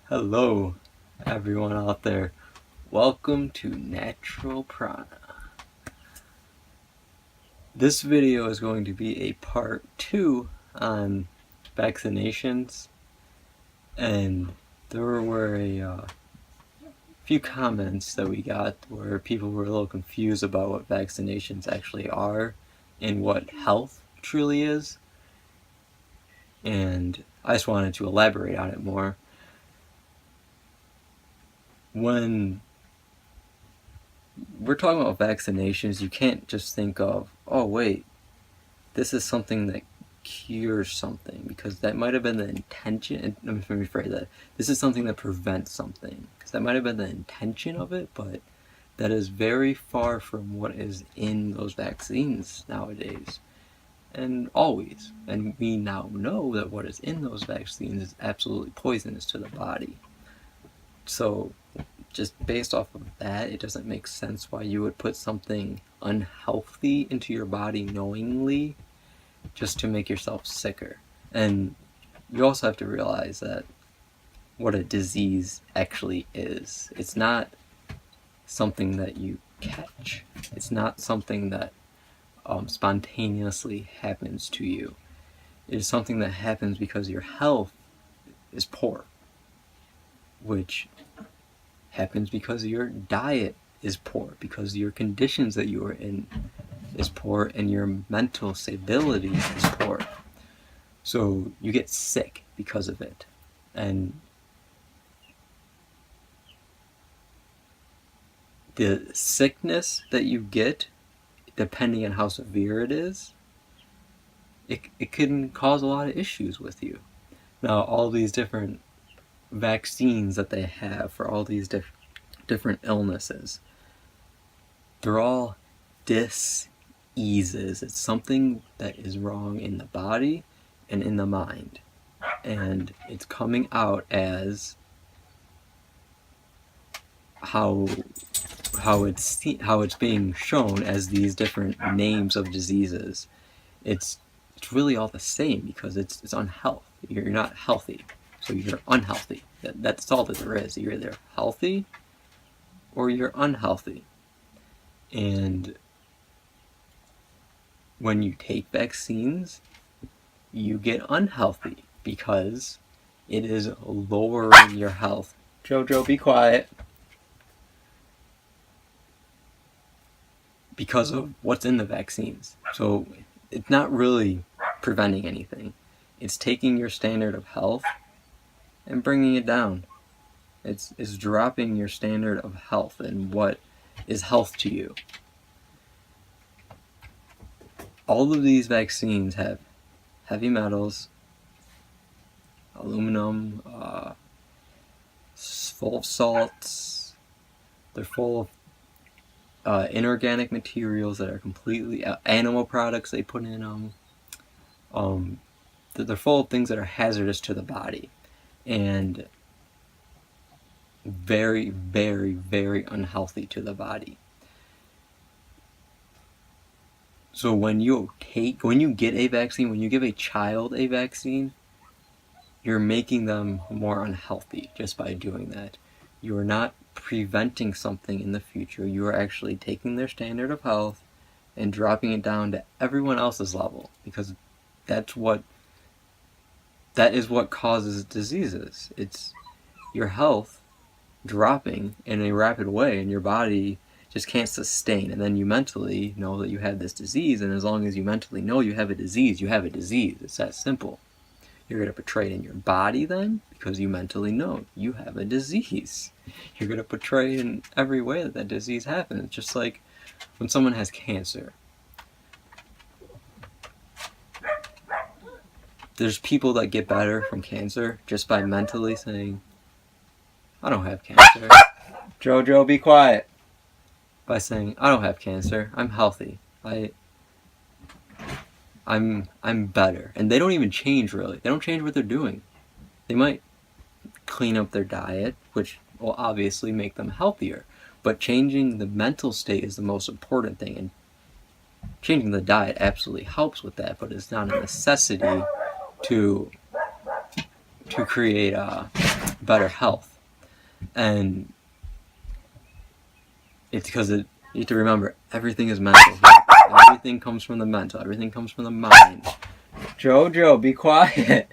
Hello, everyone out there. Welcome to Natural Prana. This video is going to be a part 2 on vaccinations, and there were a few comments that we got where people were a little confused about what vaccinations actually are and what health truly is, and I just wanted to elaborate on it more. When we're talking about vaccinations, you can't just think of, oh wait, this is something that cures something, because that might have been the intention. Let me rephrase that. This is something that prevents something, because that might have been the intention of it, but that is very far from what is in those vaccines nowadays, and always. And we now know that what is in those vaccines is absolutely poisonous to the body. So just based off of that, it doesn't make sense why you would put something unhealthy into your body knowingly just to make yourself sicker. And you also have to realize that what a disease actually is. It's not something that you catch. It's not something that spontaneously happens to you. It is something that happens because your health is poor, which happens because your diet is poor, because your conditions that you are in is poor, and your mental stability is poor. So you get sick because of it. And the sickness that you get, depending on how severe it is, it can cause a lot of issues with you. Now, all these different vaccines that they have for all these different illnesses, they're all diseases. It's something that is wrong in the body and in the mind, and it's coming out as how it's being shown as these different names of diseases. It's really all the same, because it's unhealth. You're not healthy, so you're unhealthy. That's all that there is. You're either healthy or you're unhealthy. And when you take vaccines, you get unhealthy because it is lowering your health. Jojo, be quiet. Because of what's in the vaccines. So it's not really preventing anything. It's taking your standard of health and bringing it down. It's dropping your standard of health and what is health to you. All of these vaccines have heavy metals, aluminum, full of salts. They're full of inorganic materials that are completely animal products they put in them. They're full of things that are hazardous to the body and very, very, very unhealthy to the body. So when you get a vaccine, when you give a child a vaccine, you're making them more unhealthy just by doing that. You are not preventing something in the future. You are actually taking their standard of health and dropping it down to everyone else's level, because that is what causes diseases. It's your health dropping in a rapid way, and your body just can't sustain. And then you mentally know that you have this disease, and as long as you mentally know you have a disease, you have a disease. It's that simple. You're going to portray it in your body then, because you mentally know you have a disease. You're going to portray it in every way that disease happens, just like when someone has cancer. There's people that get better from cancer just by mentally saying, I don't have cancer. Jojo, be quiet. By saying, I don't have cancer, I'm healthy. I'm better. And they don't even change, really. They don't change what they're doing. They might clean up their diet, which will obviously make them healthier. But changing the mental state is the most important thing. And changing the diet absolutely helps with that, but it's not a necessity to create better health. And it's because you have to remember, everything is mental. Everything comes from the mental. Everything comes from the mind. Jojo, be quiet.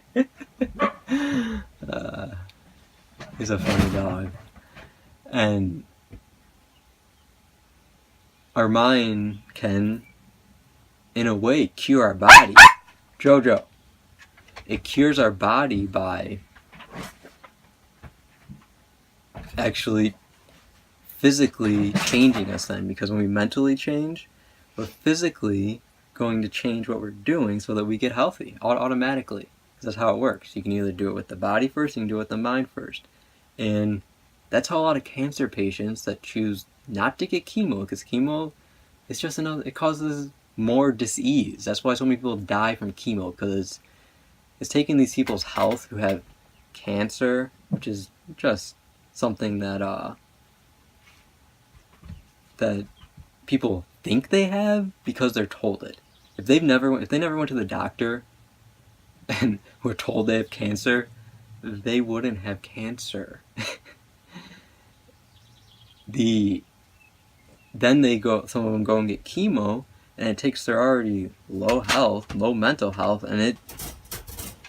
He's a funny dog. And our mind can, in a way, cure our body. Jojo. It cures our body by actually physically changing us then, because when we mentally change, we're physically going to change what we're doing so that we get healthy automatically. That's how it works. You can either do it with the body first, you can do it with the mind first. And that's how a lot of cancer patients that choose not to get chemo, because chemo is just it causes more disease. That's why so many people die from chemo, because it's taking these people's health who have cancer, which is just something that that people think they have because they're told it. If they never went to the doctor and were told they have cancer, they wouldn't have cancer. Then some of them go and get chemo, and it takes their already low mental health, and it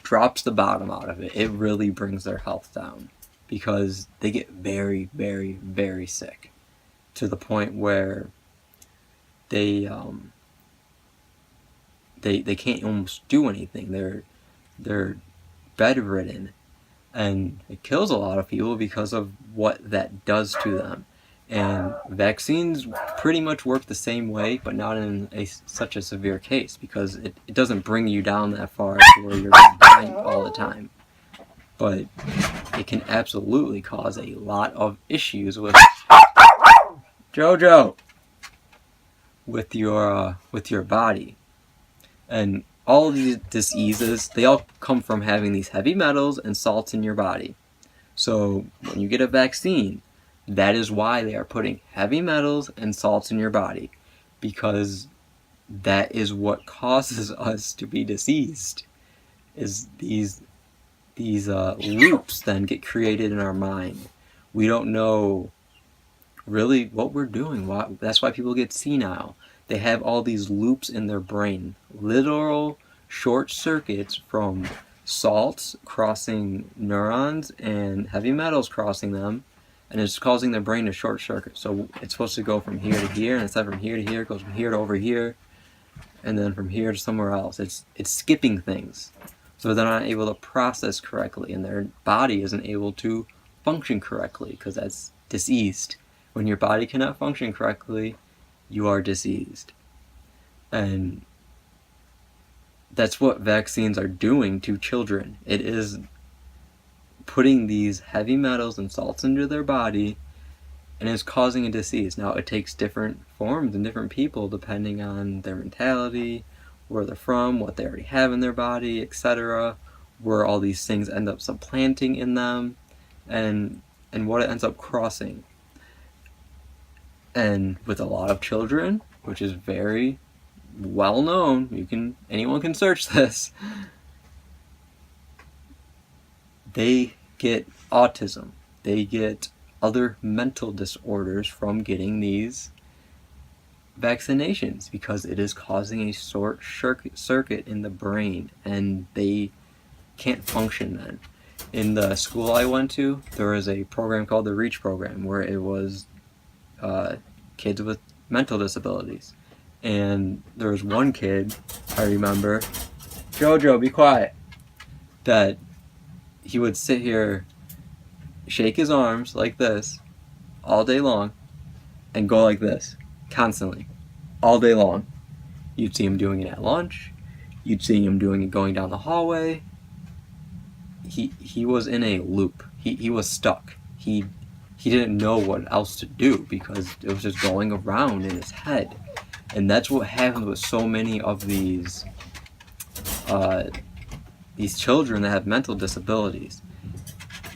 drops the bottom out of it. It really brings their health down, because they get very, very, very sick, to the point where they can't almost do anything. They're bedridden, and it kills a lot of people because of what that does to them. And vaccines pretty much work the same way, but not in such a severe case, because it doesn't bring you down that far to where you're dying all the time. But it can absolutely cause a lot of issues with Jojo, with your body. And all of these diseases, they all come from having these heavy metals and salts in your body. So when you get a vaccine, that is why they are putting heavy metals and salts in your body, because that is what causes us to be diseased. Is these loops then get created in our mind. We don't know really what we're doing. That's why people get senile. They have all these loops in their brain, literal short circuits from salts crossing neurons and heavy metals crossing them, and it's causing their brain to short circuit. So it's supposed to go from here to here, and instead from here to here, it goes from here to over here, and then from here to somewhere else. It's skipping things, so they're not able to process correctly, and their body isn't able to function correctly, because that's diseased. When your body cannot function correctly, you are diseased. And that's what vaccines are doing to children. It is putting these heavy metals and salts into their body, and it's causing a disease. Now, it takes different forms in different people depending on their mentality, where they're from, what they already have in their body, etc., where all these things end up supplanting in them, and what it ends up crossing. And with a lot of children, which is very well known, anyone can search this, they get autism. They get other mental disorders from getting these vaccinations, because it is causing a short circuit in the brain, and they can't function then. In the school I went to, there was a program called the REACH program, where it was kids with mental disabilities. And there was one kid, I remember, Jojo, be quiet, that he would sit here, shake his arms like this all day long, and go like this constantly, all day long. You'd see him doing it at lunch. You'd see him doing it going down the hallway. He was in a loop. He was stuck. He didn't know what else to do, because it was just going around in his head. And that's what happens with so many of these children that have mental disabilities.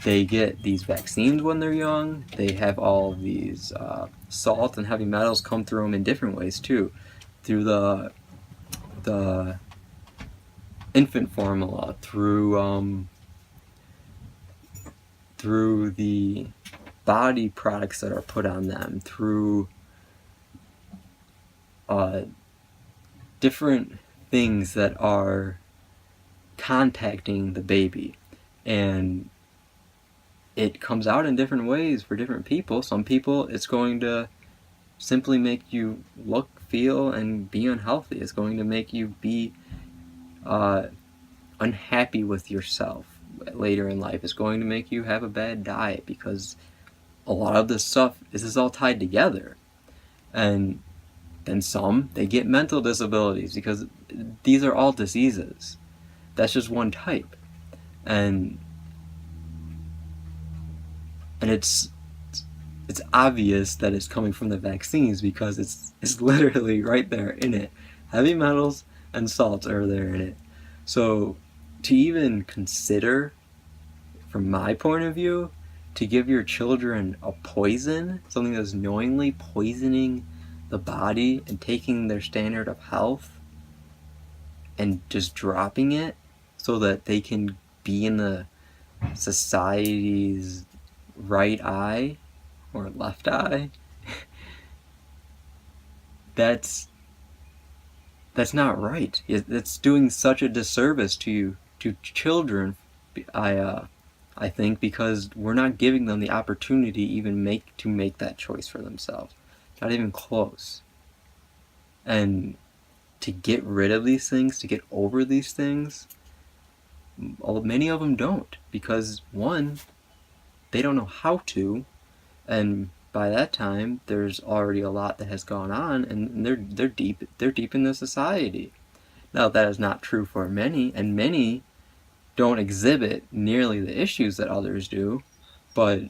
They get these vaccines when they're young. They have all of these salt and heavy metals come through them in different ways too, through the infant formula, through through the body products that are put on them, through different things that are contacting the baby. And it comes out in different ways for different people. Some people, it's going to simply make you look, feel, and be unhealthy. It's going to make you be unhappy with yourself later in life. It's going to make you have a bad diet, because a lot of this stuff, this is all tied together. And then some, they get mental disabilities, because these are all diseases. That's just one type. And it's obvious that it's coming from the vaccines, because it's literally right there in it. Heavy metals and salts are there in it. So to even consider, from my point of view, to give your children a poison, something that's knowingly poisoning the body and taking their standard of health and just dropping it so that they can be in the society's right eye or left eye, that's not right. It's doing such a disservice to children, I think, because we're not giving them the opportunity even to make that choice for themselves. Not even close. And to get rid of these things, to get over these things, many of them don't, because one, they don't know how to, and by that time there's already a lot that has gone on, and they're deep in the society. Now, that is not true for many, and many don't exhibit nearly the issues that others do, but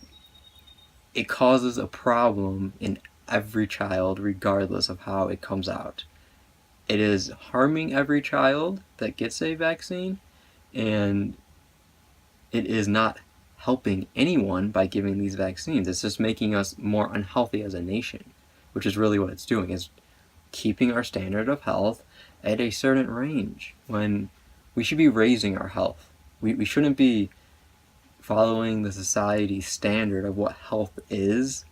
it causes a problem in every child regardless of how it comes out. It is harming every child that gets a vaccine, and it is not helping anyone by giving these vaccines. It's just making us more unhealthy as a nation, which is really what it's doing, is keeping our standard of health at a certain range when we should be raising our health. We shouldn't be following the society's standard of what health is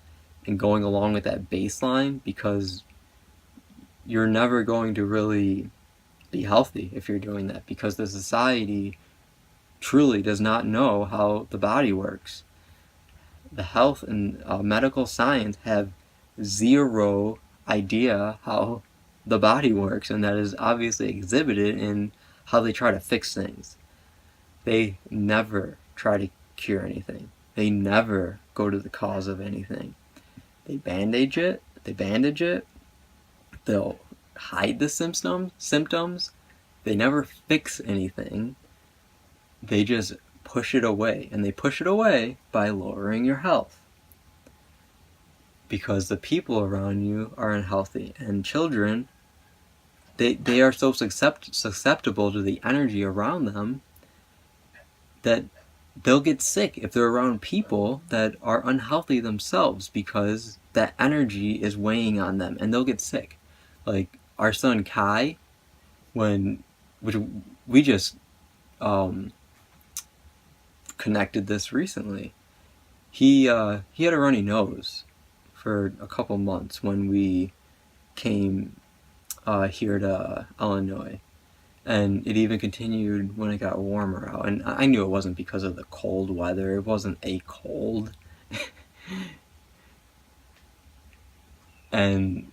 and going along with that baseline, because you're never going to really be healthy if you're doing that, because the society truly does not know how the body works. The health and medical science have zero idea how the body works, and that is obviously exhibited in how they try to fix things. They never try to cure anything. They never go to the cause of anything. They bandage it. They'll hide the symptoms. They never fix anything. They just push it away, and they push it away by lowering your health, because the people around you are unhealthy. And children, they are so susceptible to the energy around them that they'll get sick if they're around people that are unhealthy themselves, because that energy is weighing on them, and they'll get sick. Like our son Kai, which we just connected this recently. He had a runny nose for a couple months when we came here to Illinois, and it even continued when it got warmer out. And I knew it wasn't because of the cold weather. It wasn't a cold. And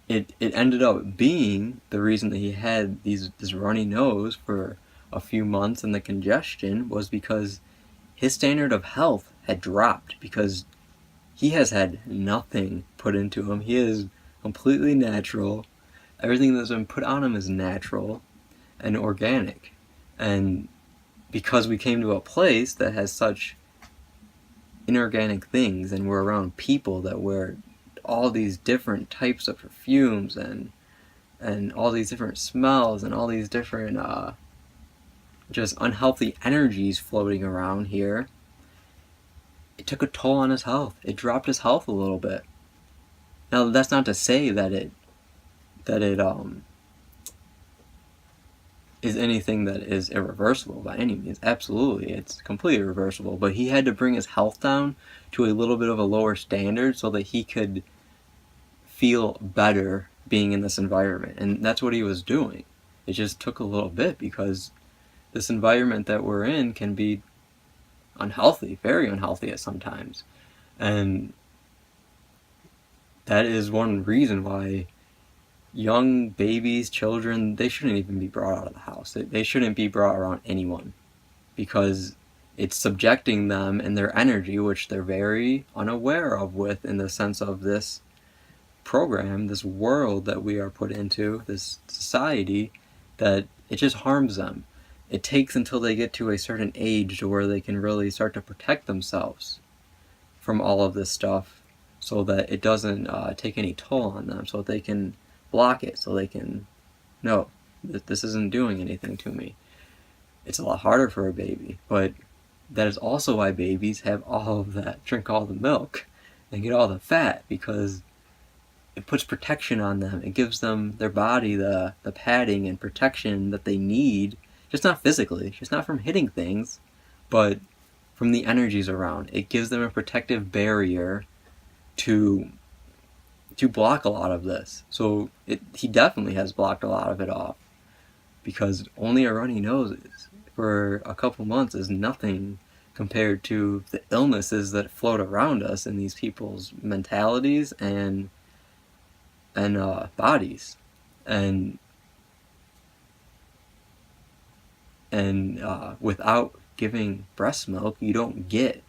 it ended up being the reason that he had this runny nose for a few months, and the congestion was because his standard of health had dropped, because he has had nothing put into him. He is completely natural. Everything that's been put on him is natural and organic. And because we came to a place that has such inorganic things, and we're around people that wear all these different types of perfumes and all these different smells and all these different just unhealthy energies floating around here, it took a toll on his health. It dropped his health a little bit. Now, that's not to say that it is anything that is irreversible by any means. Absolutely, it's completely irreversible. But he had to bring his health down to a little bit of a lower standard so that he could feel better being in this environment. And that's what he was doing. It just took a little bit because this environment that we're in can be unhealthy, very unhealthy at sometimes. And that is one reason why young babies, children, they shouldn't even be brought out of the house. They shouldn't be brought around anyone because it's subjecting them and their energy, which they're very unaware of with in the sense of this program, this world that we are put into, this society, that it just harms them. It takes until they get to a certain age to where they can really start to protect themselves from all of this stuff so that it doesn't take any toll on them, so that they can block it, so they can know that this isn't doing anything to me. It's a lot harder for a baby, but that is also why babies have all of that, drink all the milk and get all the fat, because it puts protection on them. It gives them, their body, the padding and protection that they need, just not physically, just not from hitting things, but from the energies around. It gives them a protective barrier to block a lot of this. So he definitely has blocked a lot of it off, because only a runny nose for a couple months is nothing compared to the illnesses that float around us in these people's mentalities and bodies. And without giving breast milk, you don't get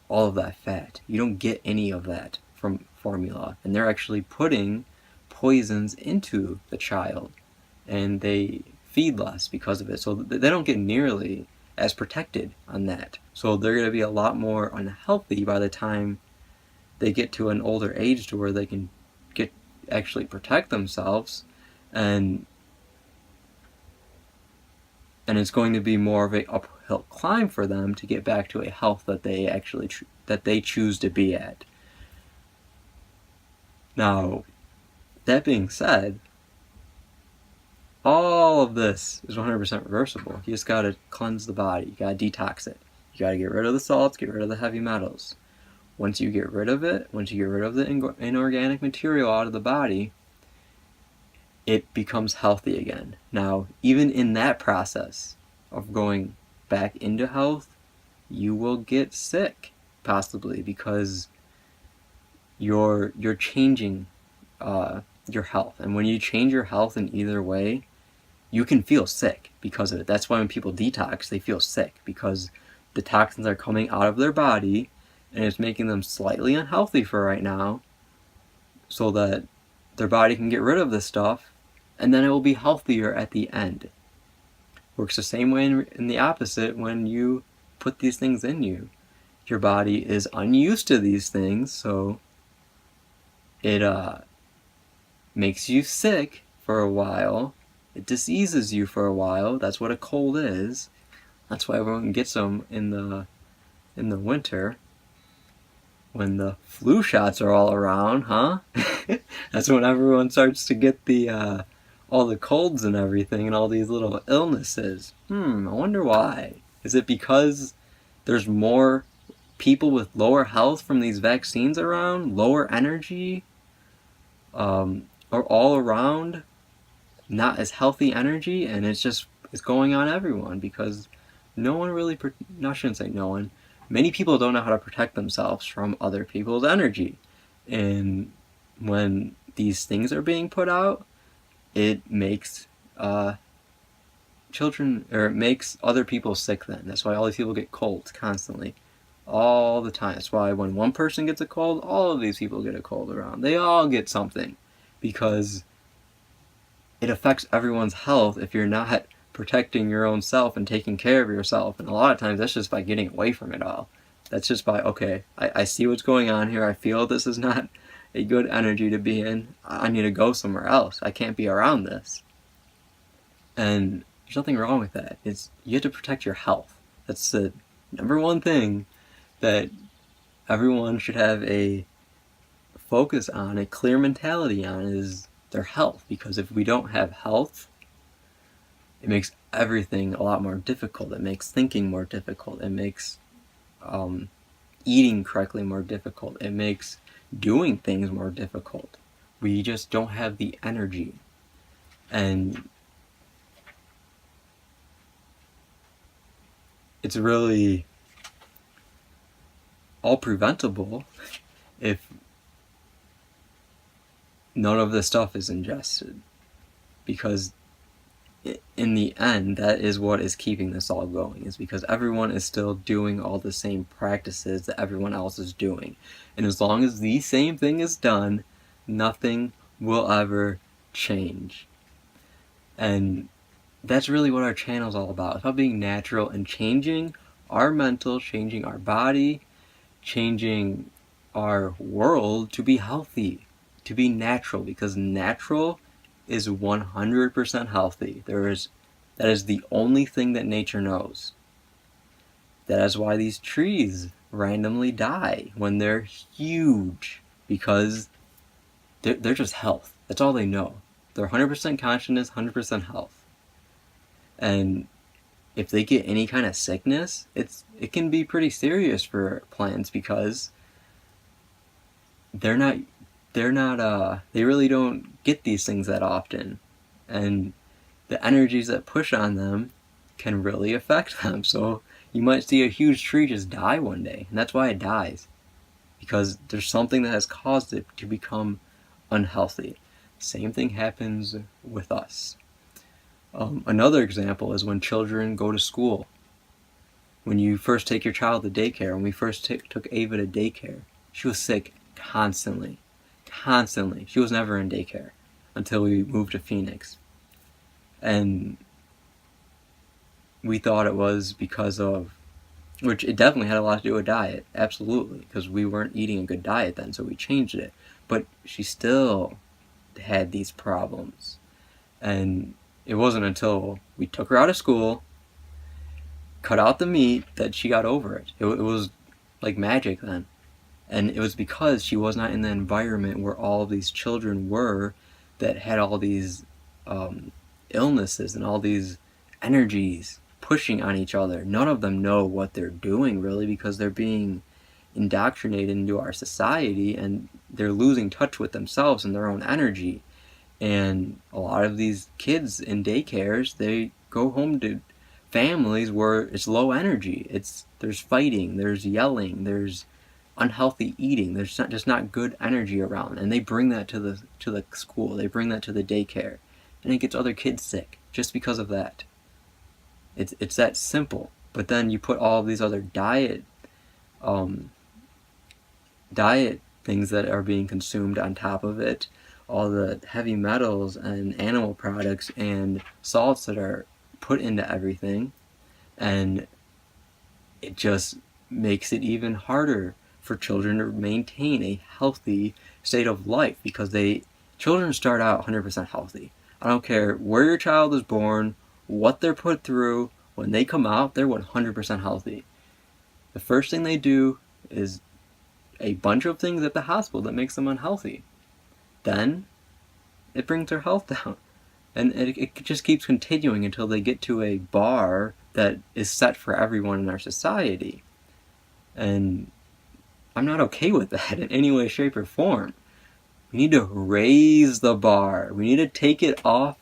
all of that fat. You don't get any of that from formula. And they're actually putting poisons into the child, and they feed less because of it. So they don't get nearly as protected on that. So they're going to be a lot more unhealthy by the time they get to an older age to where they can actually protect themselves, and it's going to be more of a uphill climb for them to get back to a health that they actually that they choose to be at. Now, that being said, all of this is 100% reversible. You just gotta cleanse the body. You gotta detox it. You gotta get rid of the salts, get rid of the heavy metals. Once you get rid of it, once you get rid of the inorganic material out of the body, it becomes healthy again. Now, even in that process of going back into health, you will get sick, possibly, because you're changing your health. And when you change your health in either way, you can feel sick because of it. That's why when people detox, they feel sick, because the toxins are coming out of their body and it's making them slightly unhealthy for right now, so that their body can get rid of this stuff, and then it will be healthier at the end. Works the same way in the opposite when you put these things in you. Your body is unused to these things, so it makes you sick for a while. It diseases you for a while. That's what a cold is. That's why everyone gets them in the winter, when the flu shots are all around, huh? That's when everyone starts to get the all the colds and everything and all these little illnesses. I wonder why. Is it because there's more people with lower health from these vaccines around, lower energy, or all around not as healthy energy, and it's going on everyone because no one really, I shouldn't say no one, many people don't know how to protect themselves from other people's energy. And when these things are being put out, it makes children, or it makes other people sick then. That's why all these people get colds constantly, all the time. That's why when one person gets a cold, all of these people get a cold around. They all get something, because it affects everyone's health if you're not protecting your own self and taking care of yourself. And a lot of times that's just by getting away from it all. That's just by, okay, I see what's going on here. I feel this is not a good energy to be in. I need to go somewhere else. I can't be around this. And there's nothing wrong with that. You have to protect your health. That's the number one thing that everyone should have a focus on, a clear mentality on, is their health. Because if we don't have health, it makes everything a lot more difficult. It makes thinking more difficult. It makes eating correctly more difficult. It makes doing things more difficult. We just don't have the energy. And it's really all preventable if none of this stuff is ingested. Because in the end, that is what is keeping this all going, is because everyone is still doing all the same practices that everyone else is doing. And as long as the same thing is done, nothing will ever change. And that's really what our channel is all about. It's about being natural and changing our mental, changing our body, changing our world to be healthy, to be natural, because natural is 100% healthy. That is the only thing that nature knows. That is why these trees randomly die when they're huge, because they're just health. That's all they know. They're 100% consciousness, 100% health. And if they get any kind of sickness, it can be pretty serious for plants, because they really don't get these things that often, and the energies that push on them can really affect them. So you might see a huge tree just die one day, and that's why it dies, because there's something that has caused it to become unhealthy. Same thing happens with us. Another example is when children go to school. When you first take your child to daycare, when we first took Ava to daycare, she was sick constantly. Constantly. She was never in daycare until we moved to Phoenix. And we thought it was because of, which it definitely had a lot to do with diet, absolutely, because we weren't eating a good diet then, so we changed it. But she still had these problems. And it wasn't until we took her out of school, cut out the meat, that she got over it. It was like magic then. And it was because she was not in the environment where all of these children were, that had all these illnesses and all these energies pushing on each other. None of them know what they're doing, really, because they're being indoctrinated into our society, and they're losing touch with themselves and their own energy. And a lot of these kids in daycares, they go home to families where it's low energy. There's fighting, there's yelling, there's unhealthy eating. There's just not good energy around, and they bring that to the school. They bring that to the daycare, and it gets other kids sick just because of that. It's that simple. But then you put all of these other diet things that are being consumed on top of it, all the heavy metals and animal products and salts that are put into everything, and it just makes it even harder for children to maintain a healthy state of life, because children start out 100% healthy. I don't care where your child is born, what they're put through, when they come out, they're 100% healthy. The first thing they do is a bunch of things at the hospital that makes them unhealthy. Then it brings their health down. And it just keeps continuing until they get to a bar that is set for everyone in our society. And I'm not okay with that in any way, shape, or form. We need to raise the bar. We need to take it off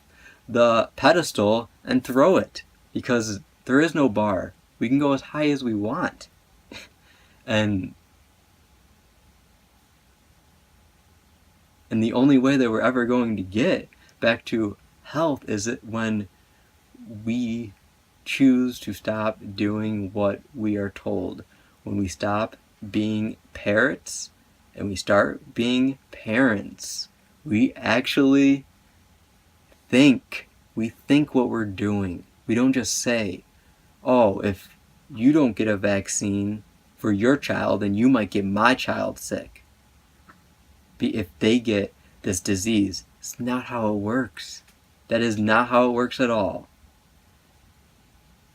the pedestal and throw it, because there is no bar. We can go as high as we want. And the only way that we're ever going to get back to health is it when we choose to stop doing what we are told. When we stop being parrots and we start being parents. We actually think. We think what we're doing. We don't just say, oh, if you don't get a vaccine for your child, then you might get my child sick. If they get this disease. It's not how it works. That is not how it works at all.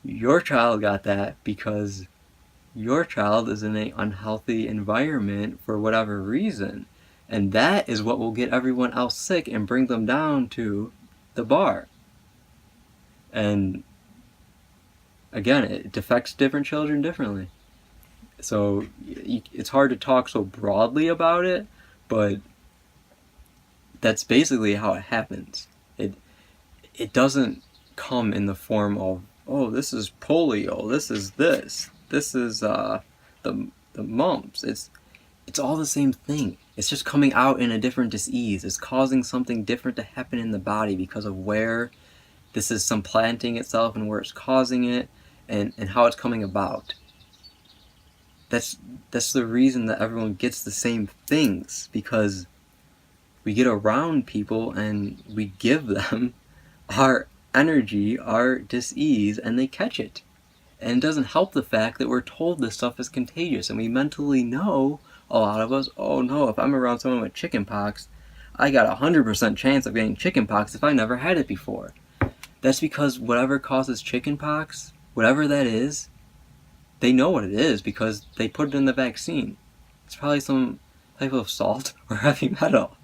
Your child got that because your child is in an unhealthy environment for whatever reason. And that is what will get everyone else sick and bring them down to the bar. And again, it affects different children differently. So it's hard to talk so broadly about it, but that's basically how it happens. It doesn't come in the form of, oh, this is polio, this is the mumps. It's all the same thing. It's just coming out in a different disease. It's causing something different to happen in the body because of where this is supplanting itself and where it's causing it, and how it's coming about. That's the reason that everyone gets the same things, because we get around people and we give them our energy, our disease, and they catch it. And it doesn't help the fact that we're told this stuff is contagious, and we mentally know, a lot of us, oh no, if I'm around someone with chickenpox, I got a 100% chance of getting chickenpox if I never had it before. That's because whatever causes chickenpox, whatever that is, they know what it is because they put it in the vaccine. It's probably some type of salt or heavy metal,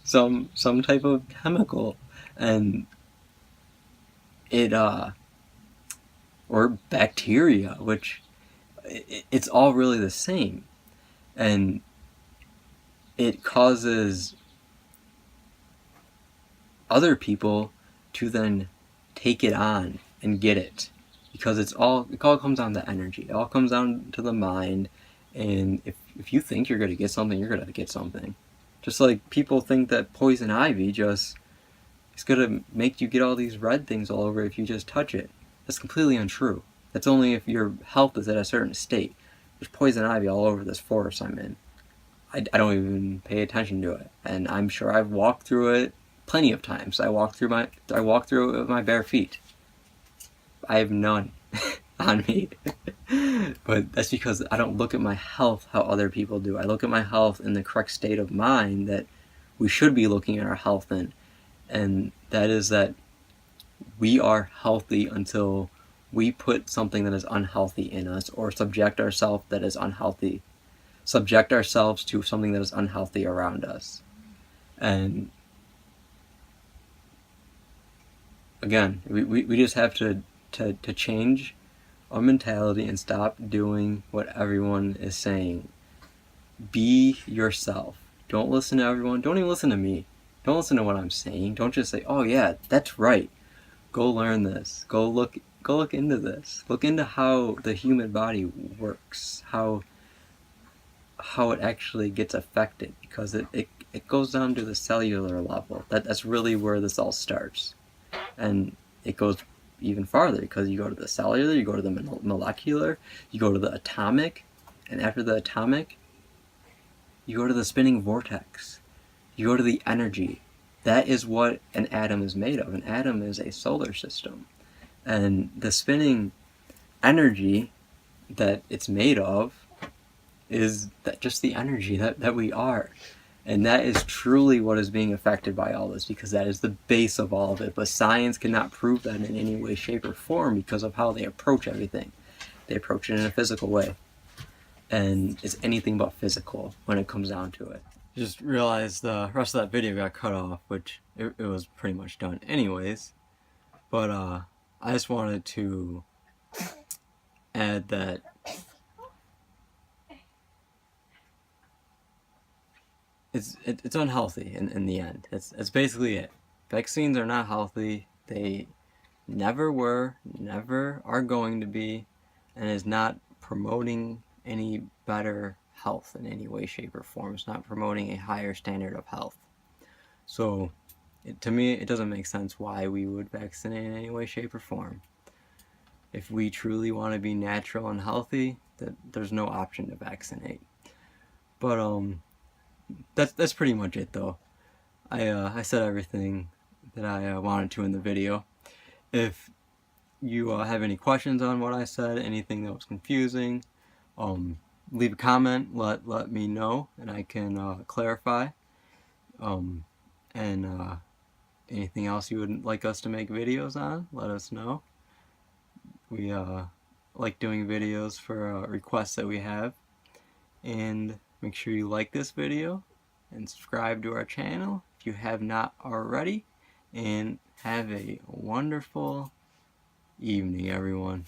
some type of chemical, and it or bacteria, which it's all really the same, and it causes other people to then take it on and get it, because it all comes down to energy. It all comes down to the mind, and if you think you're going to get something, you're going to get something. Just like people think that poison ivy just is going to make you get all these red things all over if you just touch it. That's completely untrue. That's only if your health is at a certain state. There's poison ivy all over this forest I'm in. I don't even pay attention to it, and I'm sure I've walked through it plenty of times. I walk through it with my bare feet. I have none on me. But that's because I don't look at my health how other people do. I look at my health in the correct state of mind that we should be looking at our health in. And that is that we are healthy until we put something that is unhealthy in us, or subject ourselves to something that is unhealthy around us. And again, we just have to change our mentality and stop doing what everyone is saying. Be yourself. Don't listen to everyone. Don't even listen to me. Don't listen to what I'm saying. Don't just say, oh yeah, that's right. Go learn this. Go look into this. Look into how the human body works, how it actually gets affected, because it goes down to the cellular level. That's really where this all starts. And it goes even farther, because you go to the cellular, you go to the molecular, you go to the atomic, and after the atomic, you go to the spinning vortex. You go to the energy. That is what an atom is made of. An atom is a solar system. And the spinning energy that it's made of is just the energy that we are. And that is truly what is being affected by all this, because that is the base of all of it. But science cannot prove that in any way, shape, or form because of how they approach everything. They approach it in a physical way. And it's anything but physical when it comes down to it. Just realized the rest of that video got cut off, which it was pretty much done anyways. But I just wanted to add that it's unhealthy in the end. That's basically it. Vaccines are not healthy. They never were, never are going to be, and is not promoting any better health in any way, shape, or form. It's not promoting a higher standard of health. So to me, it doesn't make sense why we would vaccinate in any way, shape, or form. If we truly want to be natural and healthy, there's no option to vaccinate. But that's pretty much it, though. I said everything that I wanted to in the video. If you have any questions on what I said, anything that was confusing, leave a comment, let me know, and I can clarify. And anything else you would like us to make videos on, let us know. We like doing videos for requests that we have. And make sure you like this video and subscribe to our channel if you have not already. And have a wonderful evening, everyone.